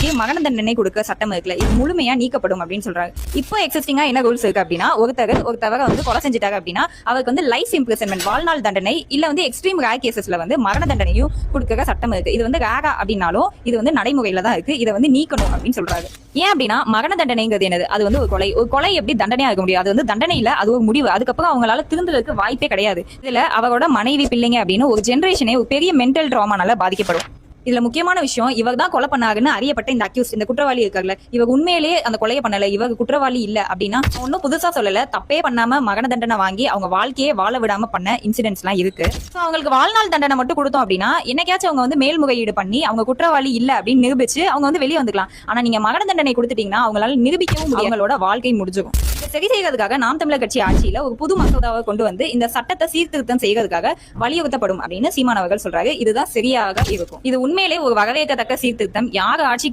ஆட்சிக்கு மரண தண்டனை கொடுக்க சட்டம் இருக்குல்ல, இது முழுமையா நீக்கப்படும் அப்படின்னு சொல்றாங்க. இப்போ எக்ஸிஸ்டிங்கா என்ன ரூல்ஸ் இருக்கு அப்படின்னா, ஒருத்தவரை வந்து கொலை செஞ்சுட்டாங்க அப்படின்னா அவருக்கு வந்து லைஃப் இம்ப்ரிசன்மெண்ட், வாழ்நாள் தண்டனை, இல்ல வந்து எக்ஸ்ட்ரீம் ரேர் கேசஸ்ல வந்து மரண தண்டனையும் கொடுக்க சட்டம் இருக்கு. இது வந்து ரேரா அப்படின்னாலும் இது வந்து நடைமுறையில தான் இருக்கு. இதை வந்து நீக்கணும் அப்படின்னு சொல்றாங்க. ஏன் அப்படின்னா மரண தண்டனைங்கிறது என்னது? அது வந்து ஒரு கொலை எப்படி தண்டனையா இருக்க முடியும்? அது வந்து தண்டனை இல்ல, அது ஒரு முடிவு. அதுக்கப்புறம் அவங்களால திருந்துறதுக்கு வாய்ப்பே கிடையாது. இதுல அவரோட மனைவி, பிள்ளைங்க அப்படின்னு ஒரு ஜெனரேஷனே ஒரு பெரிய மென்டல் ட்ராமானால பாதிக்கப்படும். இதுல முக்கியமான விஷயம், இவர் தான் கொலை பண்ணாருன்னு அறியப்பட்ட இந்த அக்யூஸ், இந்த குற்றவாளி இருக்கார்ல, இவர் உண்மையிலேயே அந்த கொலையை பண்ணல, இவர் குற்றவாளி இல்ல அப்படின்னா ஒன்னும் புதுசா சொல்லல, தப்பே பண்ணாம மரண தண்டனை வாங்கி அவங்க வாழ்க்கையே வாழ விடாம பண்ண இன்சிடென்ட்ஸ் எல்லாம் இருக்கு. சோ அவங்களுக்கு வாழ்நாள் தண்டனை மட்டும் கொடுத்தோம் அப்படின்னா என்னைக்காச்சும் அவங்க வந்து மேல்முறையீடு பண்ணி அவங்க குற்றவாளி இல்ல அப்படின்னு நிரூபிச்சு அவங்க வந்து வெளியே வந்துக்கலாம். ஆனா நீங்க மரண தண்டனை கொடுத்துட்டீங்கன்னா அவங்களால நிரூபிக்கவும் முடியாது, அவங்களோட வாழ்க்கை முடிஞ்சுக்கும். இதை சரி செய்யறதுக்காக நாம் தமிழர் கட்சி ஆட்சியில ஒரு புது மசோதாவை கொண்டு வந்து இந்த சட்டத்தை சீர்திருத்தம் செய்யறதுக்காக வலியுறுத்தப்படும் அப்படின்னு சீமான் அவர்கள் சொல்றாரு. இதுதான் சரியாக இருக்கும். இது உண்மையிலே ஒரு வரவேற்கத்தக்க சீர்திருத்தம். யார் ஆட்சிக்கு